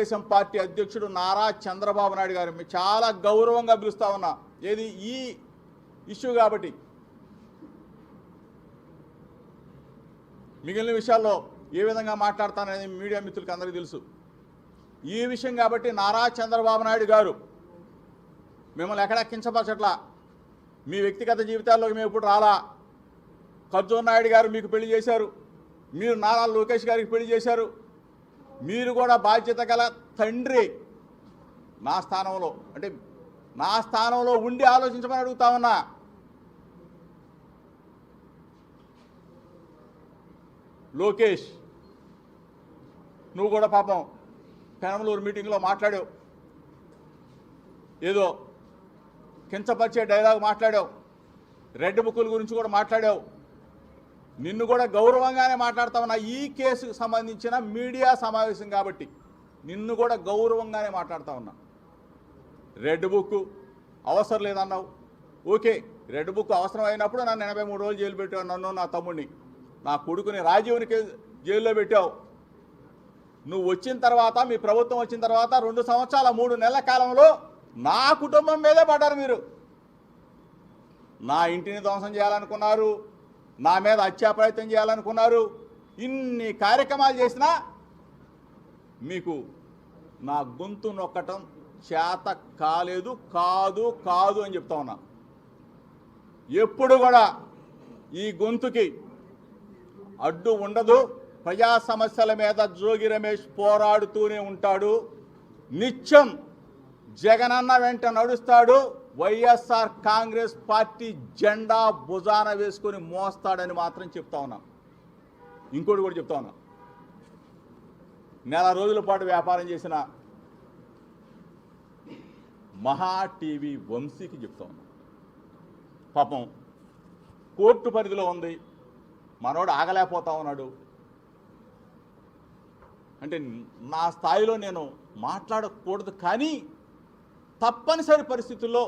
Telugu Desam party అధ్యక్షుడు నారా చంద్రబాబు నాయుడు గారు చాలా గౌరవంగా పిలుస్తా ఉన్నా. ఏది ఈ ఇష్యూ కాబట్టి. మిగిలిన విషయాల్లో ఏ విధంగా మాట్లాడతాననేది మీడియా మిత్రులకు అందరికీ తెలుసు. ఈ విషయం కాబట్టి నారా చంద్రబాబు నాయుడు గారు మిమ్మల్ని ఎక్కడా కించపరచట్లా. మీ వ్యక్తిగత జీవితాల్లోకి మేము ఇప్పుడు రాలా. ఖర్జూర్ నాయుడు గారు మీకు పెళ్లి చేశారు, మీరు నారా లోకేష్ గారికి పెళ్లి చేశారు. మీరు కూడా బాధ్యత గల తండ్రి. నా స్థానంలో ఉండి ఆలోచించమని అడుగుతా ఉన్నా. లోకేష్, నువ్వు కూడా పాపం పెనమలూరు మీటింగ్లో మాట్లాడావు, ఏదో కించపరిచే డైలాగ్ మాట్లాడావు, రెడ్ బుక్కుల గురించి కూడా మాట్లాడావు. నిన్ను కూడా గౌరవంగానే మాట్లాడుతా ఉన్నా. ఈ కేసుకు సంబంధించిన మీడియా సమావేశం కాబట్టి నిన్ను కూడా గౌరవంగానే మాట్లాడుతూ ఉన్నా. రెడ్ బుక్ అవసరం లేదన్నావు. ఓకే, రెడ్ బుక్ అవసరం అయినప్పుడు నన్ను 83 రోజులు జైలు పెట్టావు. నన్ను, నా తమ్ముడిని, నా కొడుకుని రాజీవ్ని జైల్లో పెట్టావు. నువ్వు వచ్చిన తర్వాత, మీ ప్రభుత్వం వచ్చిన తర్వాత 2 సంవత్సరాల 3 నెలల కాలంలో నా కుటుంబం మీదే పడ్డారు మీరు. నా ఇంటిని ధ్వంసం చేయాలనుకున్నారు, నా మీద హత్యా ప్రయత్నం చేయాలనుకున్నారు. ఇన్ని కార్యక్రమాలు చేసినా మీకు నా గొంతు నొక్కటం చేత కాలేదు. కాదు అని చెప్తా ఉన్నా. ఎప్పుడు కూడా ఈ గొంతుకి అడ్డు ఉండదు. ప్రజా సమస్యల మీద జోగి రమేష్ పోరాడుతూనే ఉంటాడు. నిత్యం జగనన్న వెంట నడుస్తాడు. వైఎస్ఆర్ కాంగ్రెస్ పార్టీ జెండా భుజాన వేసుకొని మోస్తాడని మాత్రం చెప్తా ఉన్నా. ఇంకోటి కూడా చెప్తా ఉన్నా. నెల రోజుల పాటు వ్యాపారం చేసిన మహా టీవీ వంశీకి చెప్తా ఉన్నా. పాపం కోర్టు పరిధిలో ఉంది, మనోడు ఆగలేకపోతా ఉన్నాడు. అంటే నా స్థాయిలో నేను మాట్లాడకూడదు, కానీ తప్పనిసరి పరిస్థితుల్లో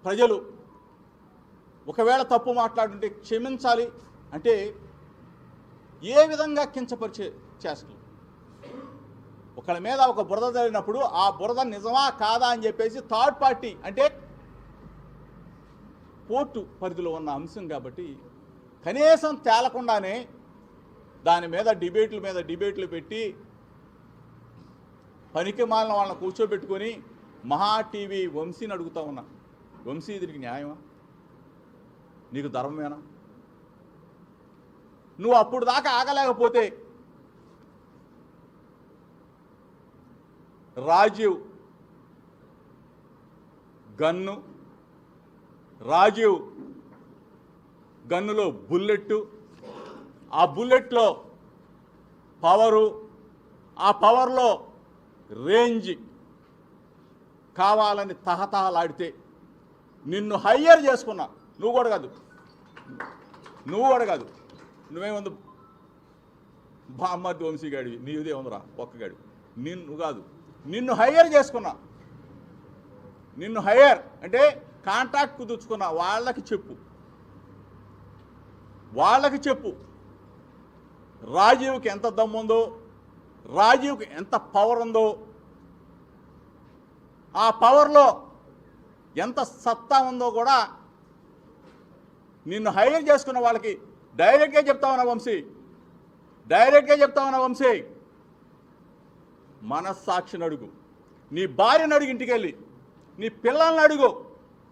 ప్రజలు ఒకవేళ తప్పు మాట్లాడుంటే క్షమించాలి. అంటే ఏ విధంగా కించపరిచే చేష్టలు. ఒకళ్ళ మీద ఒక బురద జరిగినప్పుడు ఆ బురద నిజమా కాదా అని చెప్పేసి థర్డ్ పార్టీ, అంటే కోర్టు పరిధిలో ఉన్న అంశం కాబట్టి కనీసం తేలకుండానే దాని మీద డిబేట్లు పెట్టి పనికి మాలిన వాళ్ళని కూర్చోబెట్టుకొని మహా టీవీ వంశీని అడుగుతా ఉన్నా. వంశీ, దీనికి న్యాయమా? నీకు ధర్మమేనా? నువ్వు అప్పుడు దాకా ఆగలేకపోతే రాజీవ్ గన్నులో బుల్లెట్, ఆ బుల్లెట్లో పవరు, ఆ పవర్లో రేంజ్ కావాలని తహతహలాడితే నిన్ను హయ్యర్ చేసుకున్నా. నువ్వు కూడా కాదు, నువ్వేముంది బామ్మర్ది వంశీగాడివి, నీదే ఉందిరా ఒక్కగాడి. నిన్ను హయ్యర్ చేసుకున్నా. నిన్ను హయ్యర్ అంటే కాంట్రాక్ట్ కుదుర్చుకున్నా. వాళ్ళకి చెప్పు రాజీవ్కి ఎంత దమ్ముందో, రాజీవ్కి ఎంత పవర్ ఉందో, ఆ పవర్లో ఎంత సత్తా ఉందో కూడా నిన్ను హైర్ చేసుకున్న వాళ్ళకి డైరెక్ట్గా చెప్తా ఉన్నా వంశీ. మనస్సాక్షిని అడుగు, నీ భార్యను అడుగు, ఇంటికి వెళ్ళి నీ పిల్లల్ని అడుగు.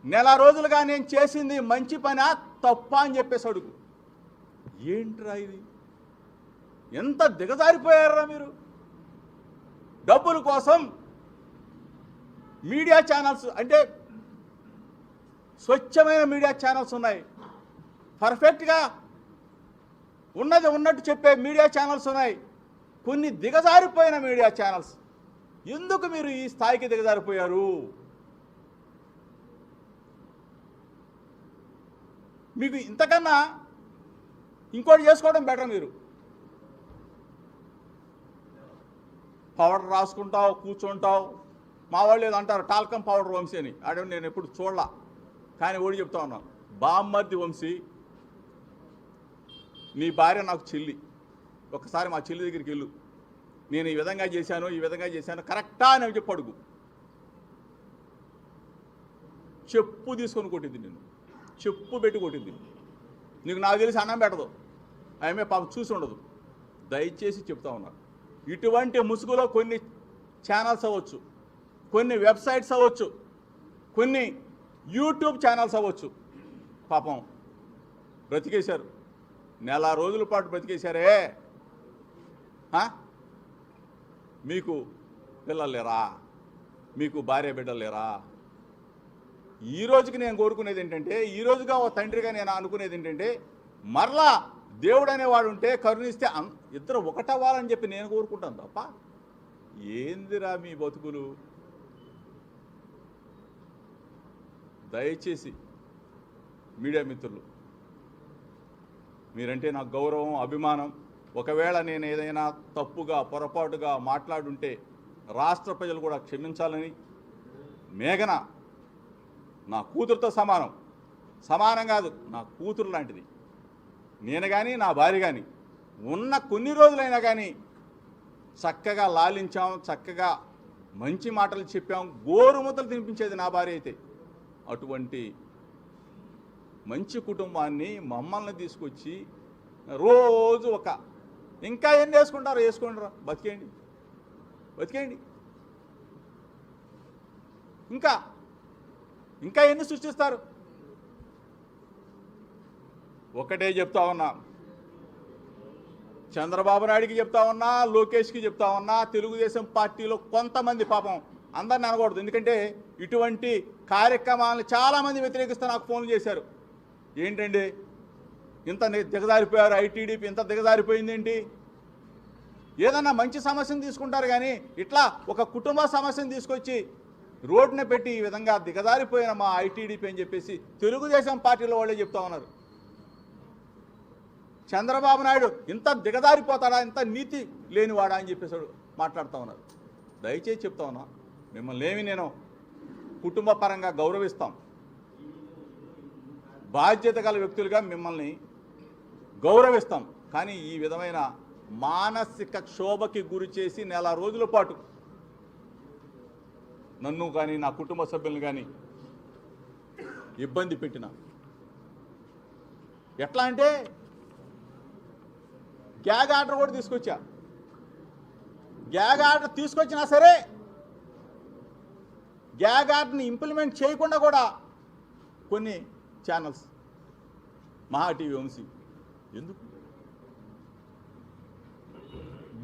నెల రోజులుగా నేను చేసింది మంచి పనా తప్పా అని చెప్పేసి అడుగు. ఏంట్రా ఇది? ఎంత దిగజారిపోయారా మీరు? డబ్బుల కోసం మీడియా ఛానల్స్, అంటే స్వచ్ఛమైన మీడియా ఛానల్స్ ఉన్నాయి, పర్ఫెక్ట్గా ఉన్నది ఉన్నట్టు చెప్పే మీడియా ఛానల్స్ ఉన్నాయి. కొన్ని దిగజారిపోయిన మీడియా ఛానల్స్. ఎందుకు మీరు ఈ స్థాయికి దిగజారిపోయారు? మీకు ఇంతకన్నా ఇంకోటి చేసుకోవడం బెటర్. మీరు పౌడర్ రాసుకుంటావు, కూర్చుంటావు. మా వాళ్ళు ఏదో అంటారు టాల్కమ్ పౌడర్ వంశీ అని. అదే నేను ఎప్పుడు చూడలా, కానీ ఓడి చెప్తా ఉన్నాను. బామ్మర్ది వంశీ, నీ భార్య నాకు చెల్లి. ఒకసారి మా చెల్లి దగ్గరికి వెళ్ళు, నేను ఈ విధంగా చేశాను కరెక్టా అని చెప్పి అడుగు. చెప్పు తీసుకొని కొట్టింది, నేను చెప్పు పెట్టి కొట్టింది. నీకు నాకు తెలిసి అన్నం పెట్టదు, ఆమె పాపం చూసి ఉండదు. దయచేసి చెప్తా ఉన్నారు, ఇటువంటి ముసుగులో కొన్ని ఛానల్స్ అవ్వచ్చు, కొన్ని వెబ్సైట్స్ అవ్వచ్చు, కొన్ని యూట్యూబ్ ఛానల్స్ అవ్వచ్చు, పాపం బ్రతికేశారు. నెల రోజుల పాటు బ్రతికేశారే. మీకు పిల్లలు లేరా? మీకు భార్య బిడ్డలు లేరా? ఈ రోజుకి నేను కోరుకునేది ఏంటంటే, ఈ రోజుగా ఓ తండ్రిగా నేను అనుకునేది ఏంటంటే, మరలా దేవుడు అనేవాడు ఉంటే కరుణిస్తే ఇద్దరు ఒకటవ్వాలని చెప్పి నేను కోరుకుంటాను తప్ప ఏందిరా మీ బతుకులు. దయచేసి మీడియా మిత్రులు, మీరంటే నాకు గౌరవం, అభిమానం. ఒకవేళ నేను ఏదైనా తప్పుగా పొరపాటుగా మాట్లాడుంటే రాష్ట్ర ప్రజలు కూడా క్షమించాలని. మేఘన నా కూతురుతో సమానం కాదు, నా కూతురు లాంటిది. నేను కానీ నా భార్య కానీ ఉన్న కొన్ని రోజులైనా కానీ చక్కగా లాలించాం, చక్కగా మంచి మాటలు చెప్పాం, గోరుముద్దలు తినిపించేది నా భార్య అయితే. అటువంటి మంచి కుటుంబాన్ని మమ్మల్ని తీసుకొచ్చి రోజు ఇంకా ఏం వేసుకుంటారో వేసుకుంటారా, బతికేయండి. ఇంకా ఎన్ని సృష్టిస్తారు? ఒకటే చెప్తా ఉన్నా, చంద్రబాబు నాయుడికి చెప్తా ఉన్నా, లోకేష్కి చెప్తా ఉన్నా, తెలుగుదేశం పార్టీలో కొంతమంది, పాపం అందరిని అనకూడదు, ఎందుకంటే ఇటువంటి కార్యక్రమాలను చాలామంది వ్యతిరేకిస్తూ నాకు ఫోన్లు చేశారు. ఏంటండి ఇంత దిగజారిపోయారు, ఐటీడీపీ ఇంత దిగజారిపోయిందేంటి? ఏదన్నా మంచి సమస్యను తీసుకుంటారు కానీ ఇట్లా ఒక కుటుంబ సమస్యను తీసుకొచ్చి రోడ్డున పెట్టి ఈ విధంగా దిగజారిపోయిన మా ఐటీడీపీ అని చెప్పేసి తెలుగుదేశం పార్టీలో వాళ్ళే చెప్తా ఉన్నారు. చంద్రబాబు నాయుడు ఇంత దిగజారిపోతాడా, ఇంత నీతి లేనివాడా అని చెప్పేసి మాట్లాడుతూ ఉన్నారు. దయచేసి చెప్తా ఉన్నా, మిమ్మల్ని ఏమి నేను కుటుంబ పరంగా గౌరవిస్తాం, బాధ్యత గల వ్యక్తులుగా మిమ్మల్ని గౌరవిస్తాం. కానీ ఈ విధమైన మానసిక క్షోభకి గురి చేసి నెల రోజుల పాటు నన్ను కానీ నా కుటుంబ సభ్యులను కానీ ఇబ్బంది పెట్టిన, ఎట్లా అంటే గ్యాగ్ ఆర్డర్ కూడా తీసుకొచ్చా. గ్యాగ్ ఆర్డర్ తీసుకొచ్చినా సరే గ్యాగ్ ఆర్డర్ని ఇంప్లిమెంట్ చేయకుండా కూడా కొన్ని ఛానల్స్, మహా టీవీ, వంశీ, ఎందుకు?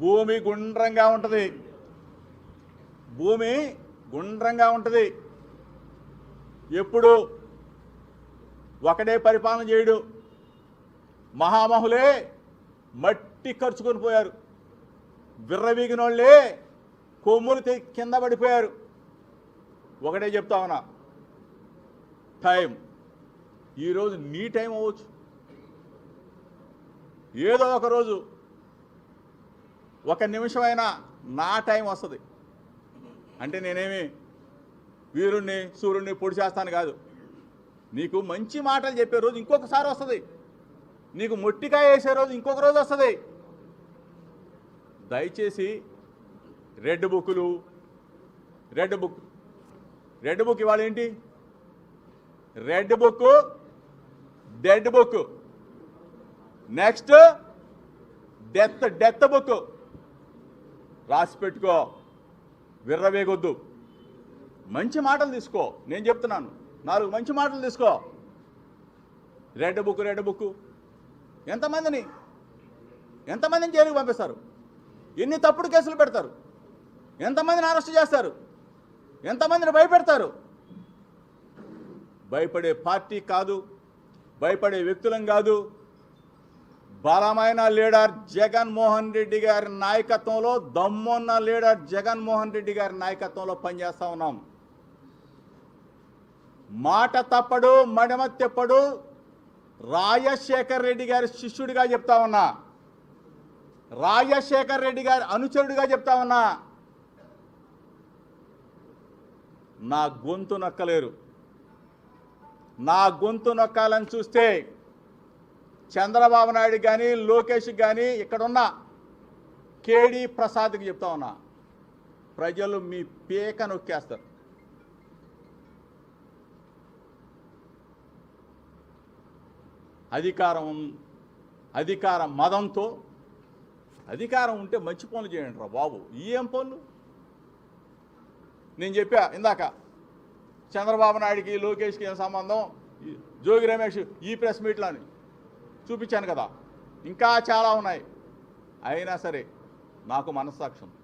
భూమి గుండ్రంగా ఉంటుంది. ఎప్పుడు ఒకడే పరిపాలన చేయడు. మహామహులే మట్టి ఖర్చుకొని పోయారు, విర్రవీగినోళ్ళే కొమ్ములు కింద పడిపోయారు. ఒకటే చెప్తా ఉన్నా, టైం ఈరోజు నీ టైం అవ్వచ్చు, ఏదో ఒకరోజు ఒక నిమిషమైనా నా టైం వస్తుంది. అంటే నేనేమి వీరుణ్ణి సూర్యుడిని పొడి చేస్తాను కాదు. నీకు మంచి మాటలు చెప్పే రోజు ఇంకొకసారి వస్తుంది, నీకు మొట్టికాయ వేసే రోజు ఇంకొక రోజు వస్తుంది. దయచేసి రెడ్ బుక్ ఇవాళ ఏంటి? Red book, dead book, next death book రాసి పెట్టుకో. విర్రవేగొద్దు, మంచి మాటలు తీసుకో. నేను చెప్తున్నాను, 4 మంచి మాటలు తీసుకో. రెడ్ బుక్ ఎంతమందిని జైలుకి పంపిస్తారు? ఎన్ని తప్పుడు కేసులు పెడతారు? ఎంతమందిని అరెస్ట్ చేస్తారు? ఎంతమందిని భయపెడతారు? భయపడే పార్టీ కాదు, భయపడే వ్యక్తులం కాదు. బలమైన లీడర్ జగన్మోహన్ రెడ్డి గారి నాయకత్వంలో, దమ్మున్న లీడర్ జగన్మోహన్ రెడ్డి గారి నాయకత్వంలో పనిచేస్తూ ఉన్నాం. మాట తప్పడు, మడమ తెప్పడు. రాజశేఖర్ రెడ్డి గారి శిష్యుడిగా చెప్తా ఉన్నా, రాజశేఖర్ రెడ్డి గారి అనుచరుడిగా చెప్తా ఉన్నా. నా గొంతు నొక్కలేరు. నా గొంతు నొక్కాలని చూస్తే చంద్రబాబు నాయుడు కానీ, లోకేష్ కానీ, ఇక్కడున్న కేడి ప్రసాద్కి చెప్తా ఉన్నా, ప్రజలు మీ పీక నొక్కేస్తారు. అధికార మదంతో, అధికారం ఉంటే మంచి పనులు చేయండి రా బాబు. ఏం పనులు? నేను చెప్పా ఇందాక, చంద్రబాబు నాయుడికి లోకేష్కి ఏం సంబంధం, జోగి రమేష్ ఈ ప్రెస్ మీట్లో అని చూపించాను కదా. ఇంకా చాలా ఉన్నాయి. అయినా సరే నాకు మనస్సాక్షి ఉంది.